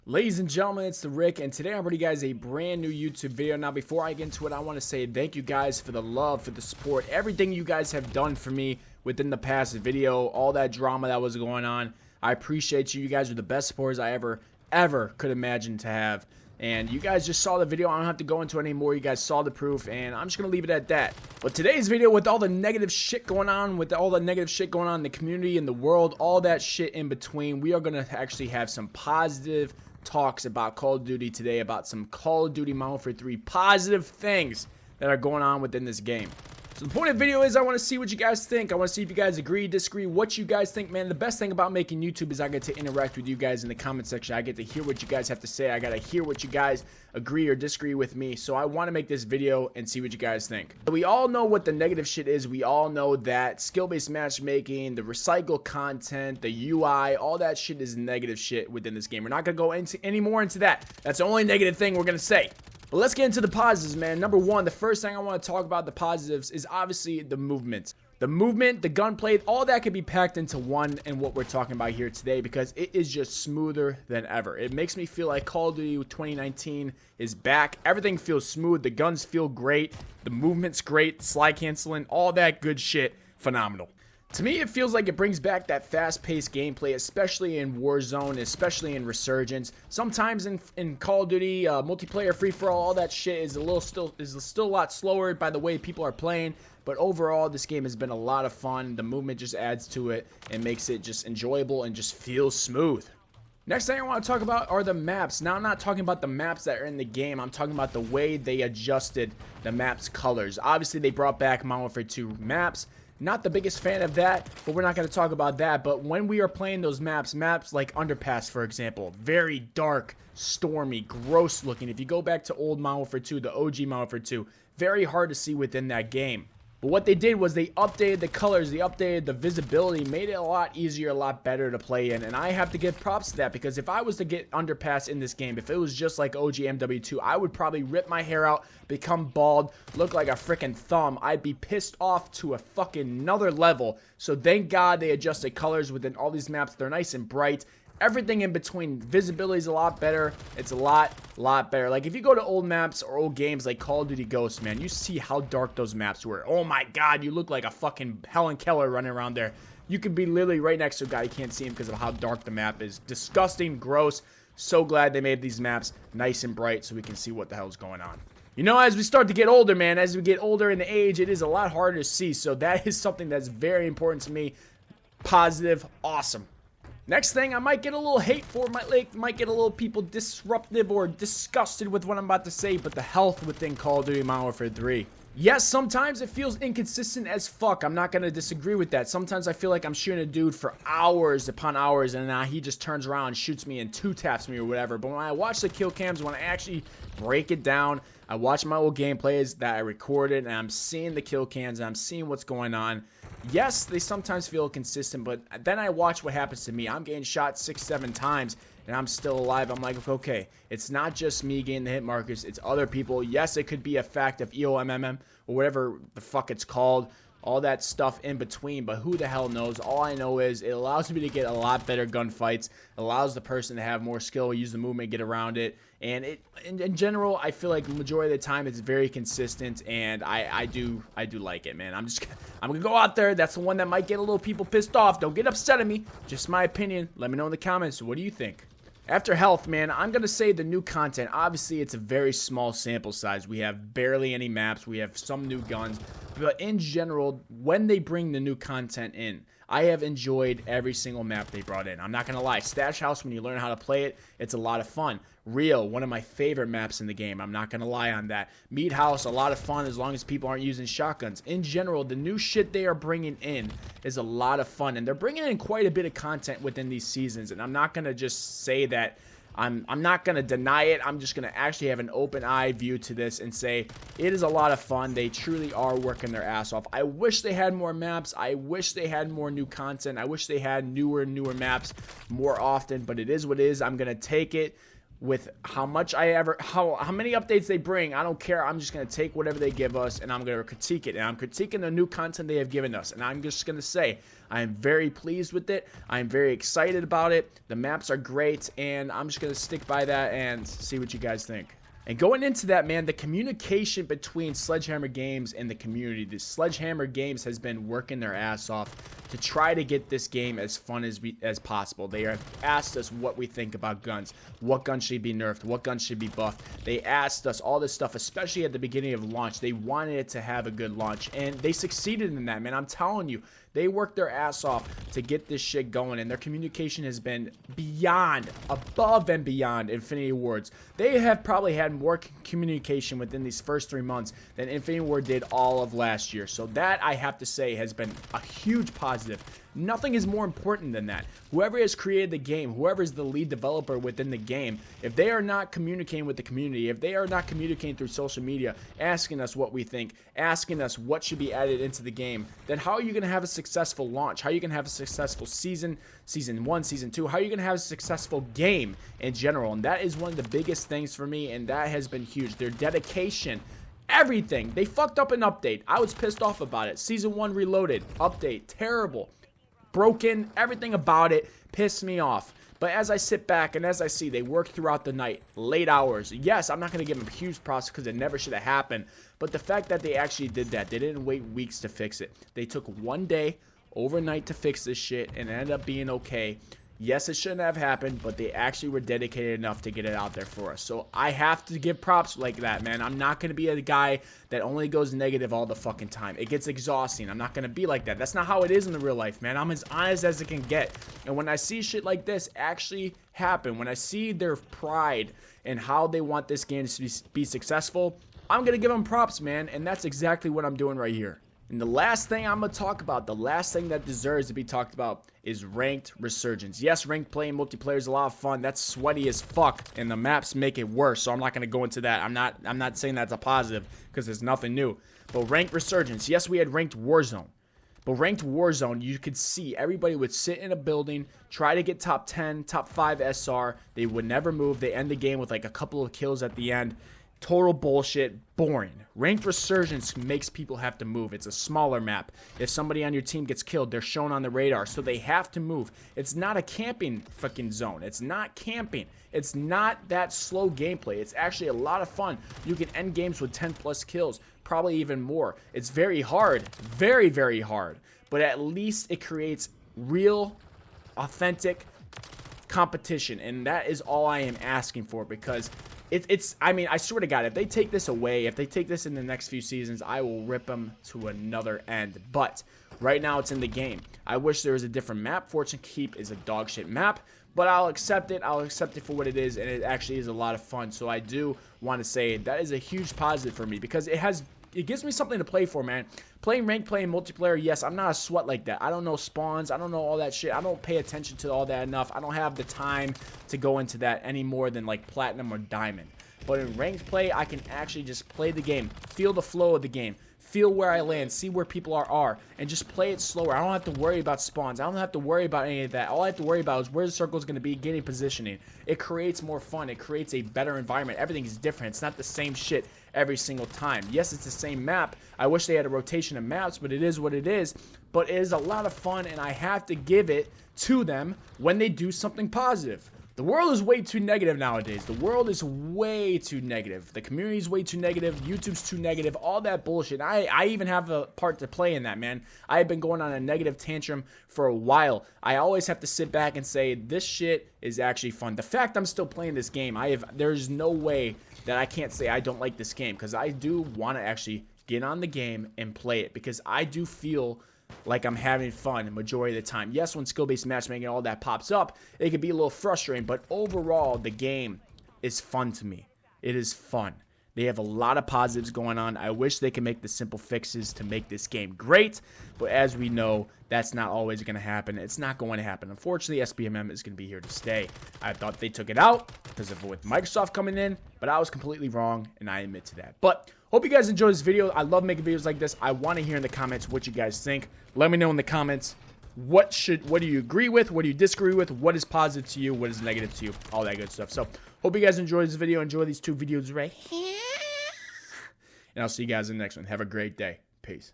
Ladies and gentlemen, it's the Rick, and today I'm bringing you guys a brand new YouTube video. Now, before I get into it, I want to say thank you guys for the love, for the support, everything you guys have done for me within the past video, all that drama that was going on. I appreciate you. You guys are the best supporters I ever could imagine to have. And you guys just saw the video. I don't have to go into it anymore. You guys saw the proof, and I'm just going to leave it at that. But today's video, with all the negative shit going on, in the community, in the world, all that shit in between, we are going to actually have some positive talks about Call of Duty today, about some Call of Duty Modern Warfare 3 positive things that are going on within this game. So the point of the video is I want to see what you guys think. I want to see if you guys agree, disagree, what you guys think, man. The best thing about making YouTube is I get to interact with you guys in the comment section. I get to hear what you guys have to say. I got to hear what you guys agree or disagree with me. So I want to make this video and see what you guys think. We all know what the negative shit is. We all know that skill-based matchmaking, the recycle content, the UI, all that shit is negative shit within this game. We're not going to go into any more into that. That's the only negative thing we're going to say. But let's get into the positives, man. Number one, the first thing I want to talk about the positives is obviously the movement. The movement, the gunplay, all that could be packed into one in what we're talking about here today because it is just smoother than ever. It makes me feel like Call of Duty 2019 is back. Everything feels smooth. The guns feel great. The movement's great. Slide canceling, all that good shit, phenomenal. To me, it feels like it brings back that fast-paced gameplay, especially in Warzone, especially in Resurgence. Sometimes in Call of Duty, multiplayer, free-for-all, all that shit is still a lot slower by the way people are playing. But overall, this game has been a lot of fun. The movement just adds to it and makes it just enjoyable and just feels smooth. Next thing I want to talk about are the maps. Now, I'm not talking about the maps that are in the game. I'm talking about the way they adjusted the maps' colors. Obviously, they brought back Modern Warfare 2 maps. Not the biggest fan of that, but we're not going to talk about that. But when we are playing those maps like Underpass, for example, very dark, stormy, gross looking. If you go back to old Modern Warfare 2, the OG Modern Warfare 2, very hard to see within that game. But what they did was they updated the colors, they updated the visibility, made it a lot easier, a lot better to play in. And I have to give props to that because if I was to get Underpass in this game, if it was just like OG MW2, I would probably rip my hair out, become bald, look like a freaking thumb. I'd be pissed off to a fucking another level. So thank God they adjusted colors within all these maps. They're nice and bright. Everything in between, visibility is a lot better. It's a lot better. Like if you go to old maps or old games like Call of Duty Ghosts, man, you see how dark those maps were. Oh my God, you look like a fucking Helen Keller running around there. You could be literally right next to a guy, you can't see him because of how dark the map is. Disgusting, gross. So glad they made these maps nice and bright so we can see what the hell's going on. You know, as we start to get older, man, as we get older in the age, it is a lot harder to see. So that is something that's very important to me. Positive, awesome. Next thing, I might get a little hate for, might get a little people disruptive or disgusted with what I'm about to say, but the health within Call of Duty Modern Warfare 3. Yes, sometimes it feels inconsistent as fuck. I'm not going to disagree with that. Sometimes I feel like I'm shooting a dude for hours upon hours, and now he just turns around and shoots me and two-taps me or whatever. But when I watch the kill cams, when I actually break it down, I watch my old gameplays that I recorded, and I'm seeing the kill cams, and I'm seeing what's going on. Yes, they sometimes feel consistent, but then I watch what happens to me. I'm getting shot 6-7 times, and I'm still alive. I'm like, okay, it's not just me getting the hit markers. It's other people. Yes, it could be a fact of EOMMM or whatever the fuck it's called. All that stuff in between, but who the hell knows? All I know is it allows me to get a lot better gunfights, allows the person to have more skill, use the movement, get around it, and in general, I feel like the majority of the time it's very consistent, and I do like it, man. I'm gonna go out there. That's the one that might get a little people pissed off. Don't get upset at me. Just my opinion. Let me know in the comments. What do you think? After health, man, I'm going to say the new content. Obviously, it's a very small sample size. We have barely any maps. We have some new guns. But in general, when they bring the new content in, I have enjoyed every single map they brought in. I'm not going to lie. Stash House, when you learn how to play it, it's a lot of fun. Rio, one of my favorite maps in the game. I'm not going to lie on that. Meat House, a lot of fun as long as people aren't using shotguns. In general, the new shit they are bringing in is a lot of fun. And they're bringing in quite a bit of content within these seasons. And I'm not going to just say that I'm not going to deny it. I'm just going to actually have an open eye view to this and say it is a lot of fun. They truly are working their ass off. I wish they had more maps. I wish they had more new content. I wish they had newer maps more often, but it is what it is. I'm going to take it. with how much how many updates they bring. I don't care. I'm just going to take whatever they give us and I'm going to critique it. And I'm critiquing the new content they have given us. And I'm just going to say I am very pleased with it. I'm very excited about it. The maps are great. And I'm just going to stick by that and see what you guys think. And going into that, man, the communication between Sledgehammer Games and the community. The Sledgehammer Games has been working their ass off to try to get this game as fun as possible. They have asked us what we think about guns. What guns should be nerfed? What guns should be buffed? They asked us all this stuff, especially at the beginning of launch. They wanted it to have a good launch, and they succeeded in that, man. I'm telling you. They worked their ass off to get this shit going, and their communication has been beyond, above and beyond Infinity Ward's. They have probably had more communication within these first 3 months than Infinity Ward did all of last year. So that, I have to say, has been a huge positive. Nothing is more important than that. Whoever has created the game, whoever is the lead developer within the game, if they are not communicating with the community, if they are not communicating through social media, asking us what we think, asking us what should be added into the game, then how are you going to have a successful launch? How are you going to have a successful season 1, season 2? How are you going to have a successful game in general? And that is one of the biggest things for me, and that has been huge. Their dedication. Everything. They fucked up an update. I was pissed off about it. Season 1 reloaded. Update. Terrible. Broken. Everything about it pissed me off. But as I sit back and as I see they worked throughout the night, late hours. Yes, I'm not going to give them huge props because it never should have happened. But the fact that they actually did that, they didn't wait weeks to fix it. They took one day, overnight, to fix this shit, and it ended up being okay. Yes, it shouldn't have happened, but they actually were dedicated enough to get it out there for us. So I have to give props like that, man. I'm not going to be a guy that only goes negative all the fucking time. It gets exhausting. I'm not going to be like that. That's not how it is in the real life, man. I'm as honest as it can get. And when I see shit like this actually happen, when I see their pride and how they want this game to be successful, I'm going to give them props, man. And that's exactly what I'm doing right here. And the last thing I'm going to talk about, the last thing that deserves to be talked about, is ranked resurgence. Yes, ranked play and multiplayer is a lot of fun. That's sweaty as fuck, and the maps make it worse. So I'm not going to go into that. I'm not saying that's a positive because there's nothing new. But ranked resurgence. Yes, we had ranked Warzone. But ranked Warzone, you could see everybody would sit in a building, try to get top 10, top 5 SR. They would never move. They end the game with like a couple of kills at the end. Total bullshit, boring. Ranked Resurgence makes people have to move. It's a smaller map. If somebody on your team gets killed, they're shown on the radar, so they have to move. It's not a camping fucking zone. It's not camping. It's not that slow gameplay. It's actually a lot of fun. You can end games with 10 plus kills, probably even more. It's very hard, very, very hard, but at least it creates real, authentic competition, and that is all I am asking for, because I mean, I swear to God, if they take this away, if they take this in the next few seasons, I will rip them to another end. But right now, it's in the game. I wish there was a different map. Fortune Keep is a dog shit map, but I'll accept it. I'll accept it for what it is, and it actually is a lot of fun. So I do want to say that is a huge positive for me, because it gives me something to play for, man. Playing ranked, playing multiplayer, yes, I'm not a sweat like that. I don't know spawns. I don't know all that shit. I don't pay attention to all that enough. I don't have the time to go into that any more than like platinum or diamond. But in ranked play, I can actually just play the game, feel the flow of the game, feel where I land, see where people are, and just play it slower. I don't have to worry about spawns. I don't have to worry about any of that. All I have to worry about is where the circle is going to be, getting positioning. It creates more fun. It creates a better environment. Everything is different. It's not the same shit every single time. Yes, it's the same map. I wish they had a rotation of maps, but it is what it is. But it is a lot of fun, and I have to give it to them when they do something positive. The world is way too negative nowadays. The world is way too negative. The community is way too negative. YouTube's too negative. All that bullshit. I even have a part to play in that, man. I have been going on a negative tantrum for a while. I always have to sit back and say, this shit is actually fun. The fact I'm still playing this game, there's no way that I can't say I don't like this game, because I do want to actually get on the game and play it, because I do feel like I'm having fun the majority of the time. Yes, when skill-based matchmaking and all that pops up, it can be a little frustrating, but overall, the game is fun to me. It is fun. They have a lot of positives going on. I wish they could make the simple fixes to make this game great, but as we know, that's not always going to happen. It's not going to happen. Unfortunately, sbmm is going to be here to stay. I thought they took it out because of with Microsoft coming in, but I was completely wrong, and I admit to that. But hope you guys enjoyed this video. I love making videos like this. I want to hear in the comments what you guys think. Let me know in the comments. what do you agree with? What do you disagree with? What is positive to you? What is negative to you? All that good stuff. So, hope you guys enjoyed this video. Enjoy these 2 videos right here. And I'll see you guys in the next one. Have a great day. Peace.